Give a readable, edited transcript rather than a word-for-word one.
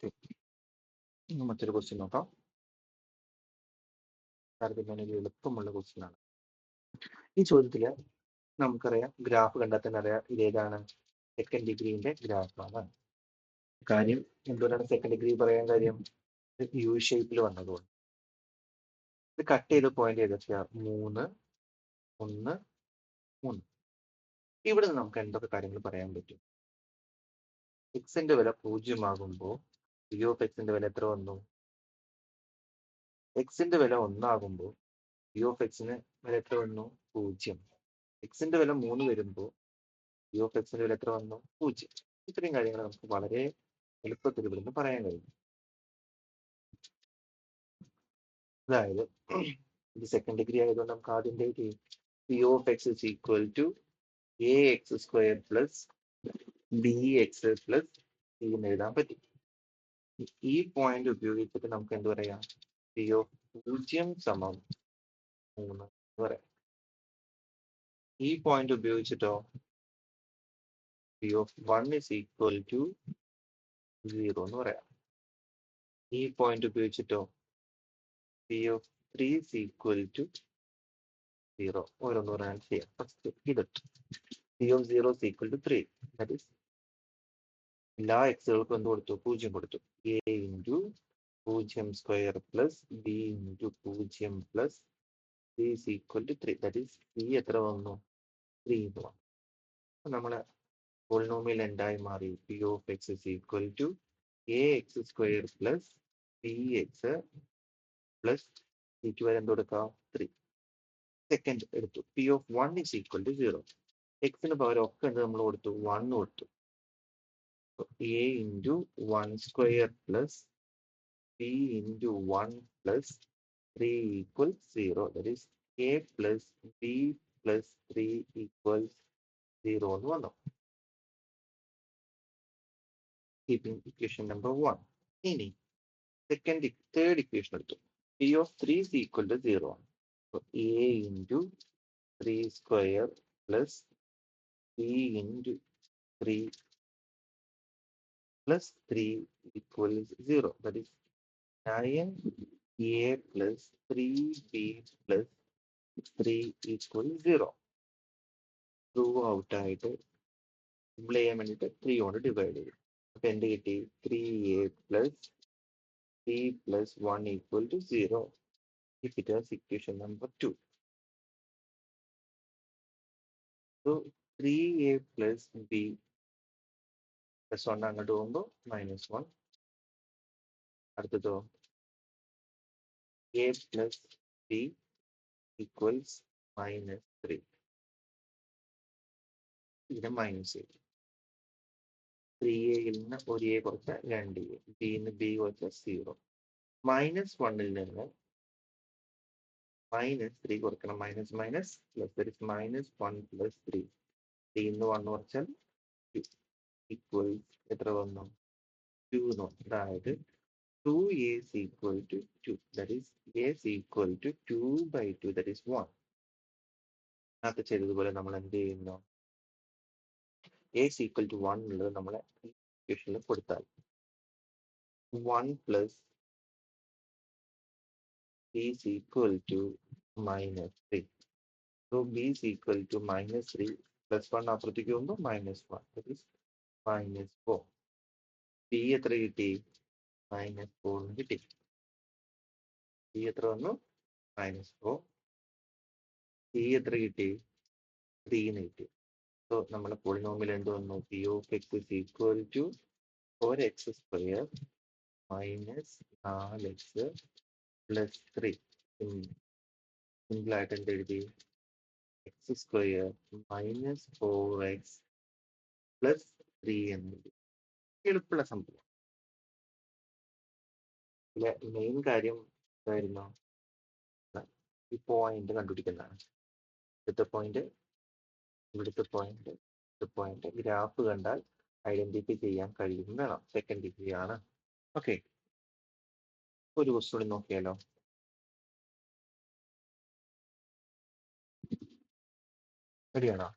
Okay, മറ്റൊരു question നോക്കാം. താരതമ്യേന ഒരു എളുപ്പമുള്ള ക്വസ്റ്റ്യൻ ആണ്. ഈ ചോദ്യത്തില് നമുക്കറിയാം, ഗ്രാഫ് കണ്ടാൽ തന്നെ അറിയാം ഇതേതാണ്, സെക്കൻഡ് ഡിഗ്രീന്റെ ഗ്രാഫാണ്. കാര്യം എന്തുകൊണ്ടാണ് സെക്കൻഡ് ഡിഗ്രി പറയാൻ കാര്യം, യു ഷേപ്പിൽ വന്നതുകൊണ്ട്. ഇത് കട്ട് ചെയ്ത് പോയിന്റ് ചെയ്തൊക്കെയാ 3, 1, 3. ഇവിടെ നിന്ന് നമുക്ക് എന്തൊക്കെ കാര്യങ്ങൾ പറയാൻ പറ്റും? എക്സിന്റെ വില 0 ആകുമ്പോൾ പി ഓഫ് എക്സിന്റെ വില എത്ര വന്നു? എക്സിന്റെ വില 1 ആകുമ്പോൾ പി ഓഫ് എക്സിന് വില എത്ര വന്നു? 0. എക്സിന്റെ വില 3 വരുമ്പോൾ പി ഓഫ് എക്സിന്റെ വില എത്ര വന്നു? 0. ഇത്രയും കാര്യങ്ങൾ നമുക്ക് വളരെ എളുപ്പത്തിൽ ഇവിടുന്ന് പറയാൻ കഴിയും. അതായത് ഇത് സെക്കൻഡ് ഡിഗ്രി ആയതുകൊണ്ട് നമുക്ക് ആദ്യം p of x is equal to a x square plus b x plus c എന്ന് എഴുതാൻ പറ്റും. ഈ പോയിന്റ് ഉപയോഗിച്ചിട്ട് നമുക്ക് എന്ത് പറയാം? പി ഓഫ് 0 സമം 3 എന്ന് പറയാം. ഈ പോയിന്റ് ഉപയോഗിച്ചിട്ടോ P of 1 is equal to 0 എന്ന് പറയാം. ഈ പോയിന്റ് ഉപയോഗിച്ചിട്ടോ P of 3 is equal to 0. ഓരോന്ന് പറയാൻ ചെയ്യാം. ഫസ്റ്റ് ഇതിട്ട് P of 0 is equal to 3. That is എല്ലാ എക്സുകൾക്കും എന്ത് കൊടുത്തു? 0 കൊടുത്തു. A into 0 square plus B into 0 plus C is equal to 3. That is C എത്ര വന്നു? 3 എന്ന് വന്നു. നമ്മളെ പോളിനോമിയൽ എന്തായി മാറി? P of x is equal to a x square plus b x plus സിക്ക് വരെ എന്ത് കൊടുക്കാം? 3. സെക്കൻഡ് എടുത്തു. P of 1 is equal to 0. എക്സിന് പകരം ഒക്കെ എന്ത് നമ്മൾ കൊടുത്തു? 1 കൊടുത്തു. A into 1 square plus B into 1 plus 3 equal 0. That is a plus b plus 3 equal 0 എന്ന് വന്നു. Keeping equation number 1. ഇനി തേർഡ് ഇക്വേഷൻ എടുത്തു. P of 3 is equal to 0 ആണ്. A into 3 square plus B into 3 plus 3 equal 0. That is 9a plus 3b plus 3 equal 0. Through out ആയിട്ട് simple ചെയ്യാൻ വേണ്ടിയിട്ട് 3 കൊണ്ട് divide ചെയ്യും. അപ്പൊ എന്ത് കിട്ടി? 3a plus 3 plus 1 equal to 0. If it has equation number 2. So 3a plus b plus 1 അങ്ങോട്ട് പോകുമ്പോൾ -1. അടുത്തതോ a plus b equals -3. ഇതിനെ മൈനസ് ചെയ്യും. 3a നിന്ന് ഒരു a കുറച്ചാൽ 2a, b നിന്ന് b കുറച്ചാൽ 0. -1ൽ നിന്ന് -3 കൊടുക്കണം. Minus minus plus, that is -1 plus 3. 3 നിന്ന് 1 കുറച്ചാൽ 2 ഈക്വൽ എത്ര വന്നു? 2 എന്ന് വന്നു. അതായത് 2a is equal to 2. That is a is equal to 2/2. That is 1. നേരത്തെ ചെയ്തതുപോലെ നമ്മൾ എന്ത് ചെയ്യുന്നു? a is equal to 1 ഉള്ളത് നമ്മളെ ഇക്വേഷനിൽ കൊടുത്താൽ 1 plus b is equal to -3. So b is equal to -3 plus 1 അപ്പുറത്തേക്ക് പോകുമ്പോൾ -1. That is -4. b എത്ര കിട്ടി? -4 കിട്ടി. b എത്ര വന്നു? -4. c എത്ര കിട്ടി? 3 എന്ന് കിട്ടി. സോ നമ്മുടെ പോളിനോമിയൽ എന്ത് വന്നു? P of x is equal to 4x square minus 4x plus 3. Simple ആയിട്ട് എന്ത് എഴുതി? X square minus 4x plus 3 എന്ന് എഴുതി. എളുപ്പമുള്ള സംഭവം. മെയിൻ കാര്യം എന്തായിരുന്നു? ഈ പോയിന്റ് കണ്ടുപിടിക്കുന്നതാണ്. ഇവിടുത്തെ പോയിന്റ്, ഇവിടുത്തെ പോയിന്റ്, പോയിന്റ് ഗ്രാഫ് കണ്ടാൽ ഐഡന്റിഫൈ ചെയ്യാൻ കഴിയും വേണം. സെക്കൻഡ് ഡിഗ്രി ആണ്. ഓക്കെ, ഒരു ക്വസ്റ്റ്യൻ കൂടി നോക്കിയാലോ? റെഡിയാണോ?